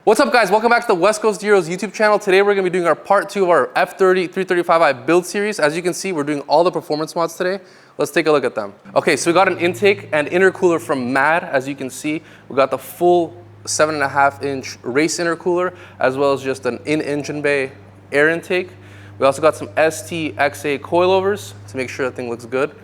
What's up guys, welcome back to the West Coast Heroes YouTube channel. Today we're going to be doing our part 2 of our F30 335i build series. As you can see, we're doing all the performance mods today. Let's take a look at them. Okay, so we got an intake and intercooler from MAD. As you can see, we got the full 7.5-inch race intercooler, as well as just an in-engine bay air intake. We also got some ST-XA coilovers to make sure that thing looks good.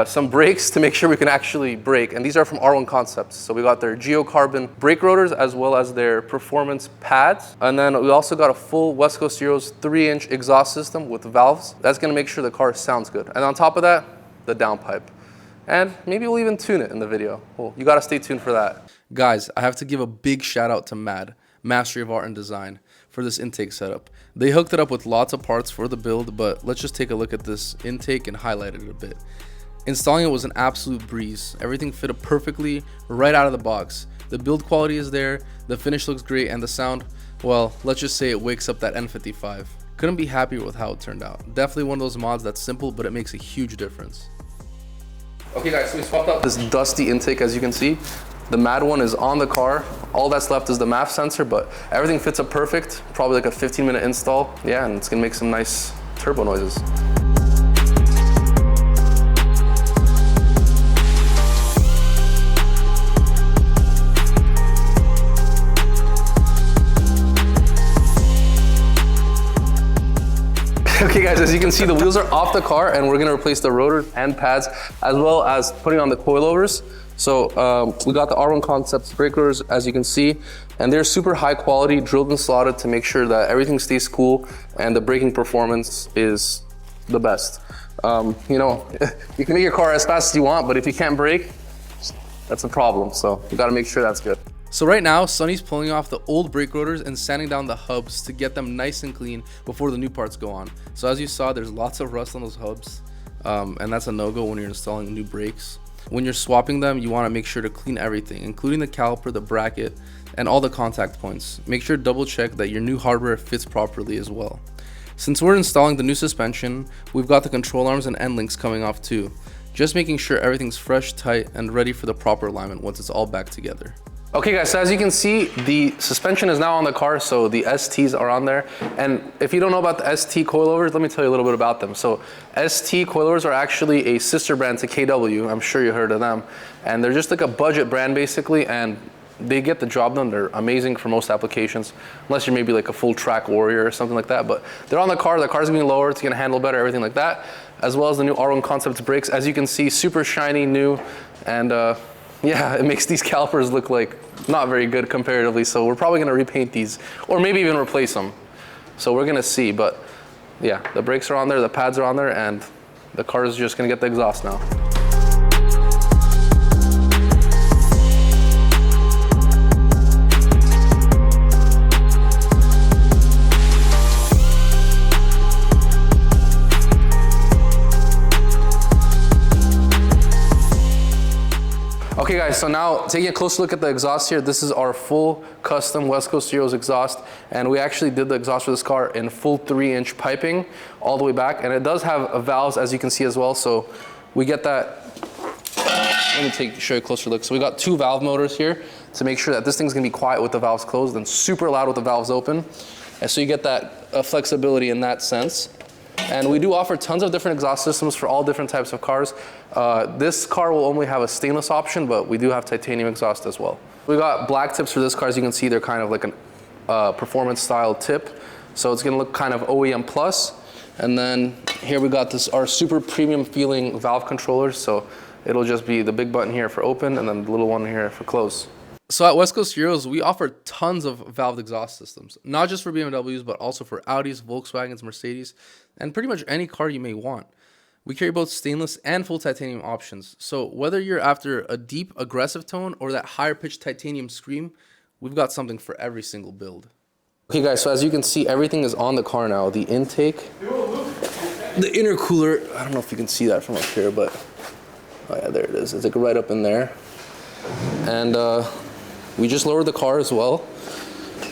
Some brakes to make sure we can actually brake, and these are from R1 Concepts. So we got their geocarbon brake rotors as well as their performance pads, and then we also got a full West Coast Heroes 3-inch exhaust system with valves. That's going to make sure the car sounds good. And on top of that, the downpipe, and maybe we'll even tune it in the video. Well, you got to stay tuned for that. Guys, I have to give a big shout out to MAD, Mastery of Art and Design, for this intake setup. They hooked it up with lots of parts for the build, but let's just take a look at this intake and highlight it a bit. Installing it was an absolute breeze. Everything fitted perfectly right out of the box. The build quality is there, the finish looks great, and the sound, well, let's just say it wakes up that N55. Couldn't be happier with how it turned out. Definitely one of those mods that's simple, but it makes a huge difference. Okay guys, so we swapped out this dusty intake. As you can see, the MAD one is on the car. All that's left is the MAF sensor, but everything fits up perfect. Probably like a 15-minute install. Yeah, and it's gonna make some nice turbo noises. Okay guys, as you can see, the wheels are off the car and we're gonna replace the rotors and pads as well as putting on the coilovers. So we got the R1 Concepts brake rotors, as you can see, and they're super high quality, drilled and slotted to make sure that everything stays cool and the braking performance is the best. You know, you can make your car as fast as you want, but if you can't brake, that's a problem. So you gotta make sure that's good. So right now, Sonny's pulling off the old brake rotors and sanding down the hubs to get them nice and clean before the new parts go on. So as you saw, there's lots of rust on those hubs, and that's a no-go when you're installing new brakes. When you're swapping them, you want to make sure to clean everything, including the caliper, the bracket, and all the contact points. Make sure to double check that your new hardware fits properly as well. Since we're installing the new suspension, we've got the control arms and end links coming off too. Just making sure everything's fresh, tight, and ready for the proper alignment once it's all back together. Okay guys, so as you can see, the suspension is now on the car, so the STs are on there. And if you don't know about the ST coilovers, let me tell you a little bit about them. So ST coilovers are actually a sister brand to KW. I'm sure you heard of them. And they're just like a budget brand basically, and they get the job done. They're amazing for most applications, unless you're maybe like a full track warrior or something like that. But they're on the car's gonna be lower, it's gonna handle better, everything like that. As well as the new R1 Concepts brakes. As you can see, super shiny, new, and yeah, it makes these calipers look like not very good comparatively, so we're probably gonna repaint these, or maybe even replace them. So we're gonna see, but yeah, the brakes are on there, the pads are on there, and the car is just gonna get the exhaust now. Okay guys, so now taking a closer look at the exhaust here, this is our full custom West Coast Heroes exhaust, and we actually did the exhaust for this car in full 3-inch piping all the way back, and it does have valves, as you can see as well. So we get that, let me show you a closer look. So we got 2 valve motors here to make sure that this thing's gonna be quiet with the valves closed and super loud with the valves open. And so you get that flexibility in that sense. And we do offer tons of different exhaust systems for all different types of cars. This car will only have a stainless option, but we do have titanium exhaust as well. We got black tips for this car. As you can see, they're kind of like a performance style tip. So it's gonna look kind of OEM plus. And then here we got our super premium feeling valve controllers. So it'll just be the big button here for open and then the little one here for close. So at West Coast Heroes, we offer tons of valved exhaust systems, not just for BMWs, but also for Audis, Volkswagens, Mercedes, and pretty much any car you may want. We carry both stainless and full titanium options. So whether you're after a deep, aggressive tone or that higher pitched titanium scream, we've got something for every single build. Okay guys, so as you can see, everything is on the car now. The intake, the intercooler, I don't know if you can see that from up here, but oh yeah, there it is. It's like right up in there. And we just lowered the car as well.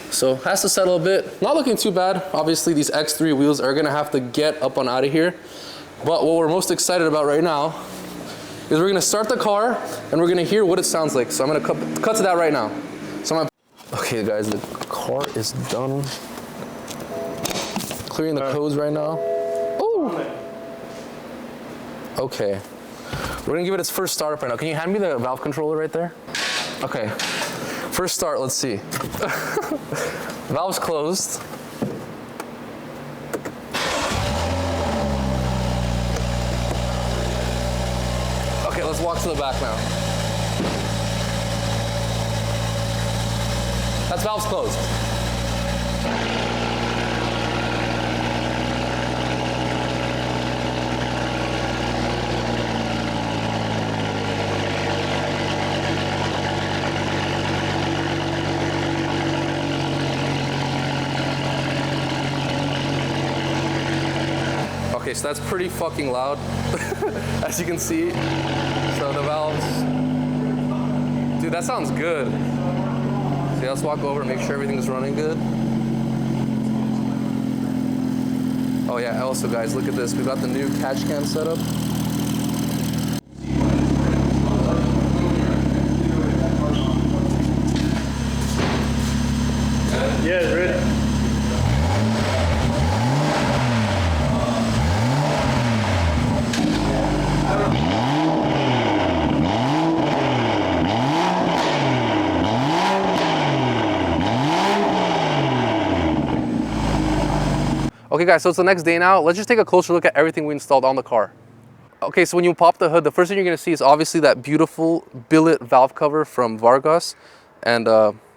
So has to settle a bit. Not looking too bad. Obviously these X3 wheels are gonna have to get up and out of here. But what we're most excited about right now is we're gonna start the car and we're gonna hear what it sounds like. So I'm gonna cut to that right now. So I'm gonna, okay guys, the car is done. Clearing the codes right now. Oh! Okay. We're gonna give it its first start up right now. Can you hand me the valve controller right there? Okay. First start, let's see. Valve's closed. Okay, let's walk to the back now. That's valve's closed. Okay, so that's pretty fucking loud, as you can see. So the valves, dude, that sounds good. So let's walk over and make sure everything's running good. Oh yeah, also guys, look at this. We've got the new catch can setup. Yeah, it's ready. Okay guys, so it's the next day now. Let's just take a closer look at everything we installed on the car. Okay, so when you pop the hood, the first thing you're gonna see is obviously that beautiful billet valve cover from Vargas. And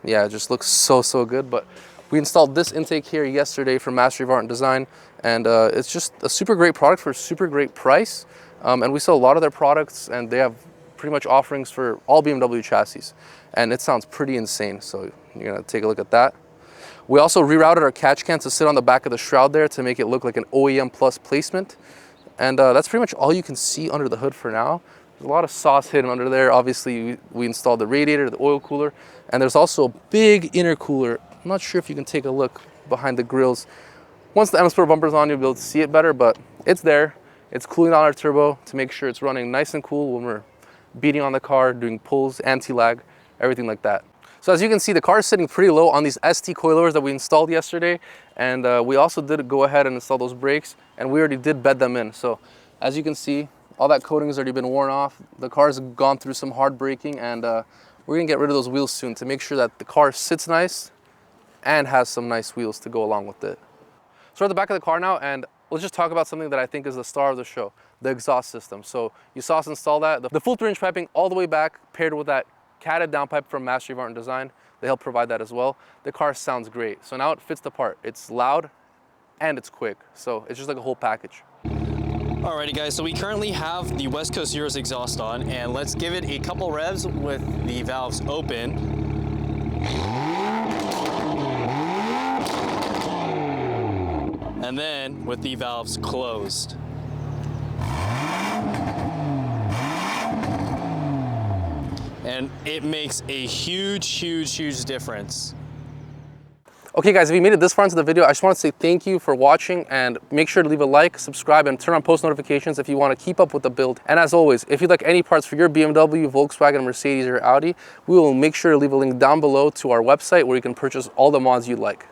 yeah, it just looks so, so good. But we installed this intake here yesterday from Mastery of Art and Design. And it's just a super great product for a super great price. And we sell a lot of their products, and they have pretty much offerings for all BMW chassis. And it sounds pretty insane. So you're gonna take a look at that. We also rerouted our catch can to sit on the back of the shroud there to make it look like an OEM Plus placement. And that's pretty much all you can see under the hood for now. There's a lot of sauce hidden under there. Obviously, we installed the radiator, the oil cooler, and there's also a big intercooler. I'm not sure if you can take a look behind the grills. Once the M Sport bumper's on, you'll be able to see it better, but it's there. It's cooling down our turbo to make sure it's running nice and cool when we're beating on the car, doing pulls, anti-lag, everything like that. So as you can see, the car is sitting pretty low on these ST coilovers that we installed yesterday. And we also did go ahead and install those brakes, and we already did bed them in. So as you can see, all that coating has already been worn off. The car's gone through some hard braking, and we're gonna get rid of those wheels soon to make sure that the car sits nice and has some nice wheels to go along with it. So we're at the back of the car now, and let's just talk about something that I think is the star of the show, the exhaust system. So you saw us install that, the full 3-inch piping all the way back, paired with that catted downpipe from Mastery of Art and Design. They help provide that as well. The car sounds great. So now it fits the part. It's loud and it's quick. So it's just like a whole package. Alrighty guys, so we currently have the West Coast Euros exhaust on, and let's give it a couple revs with the valves open. And then with the valves closed. And it makes a huge difference. Okay guys, if you made it this far into the video, I just want to say thank you for watching, and make sure to leave a like, subscribe, and turn on post notifications if you want to keep up with the build. And as always, if you'd like any parts for your BMW, Volkswagen, Mercedes, or Audi, we will make sure to leave a link down below to our website where you can purchase all the mods you'd like.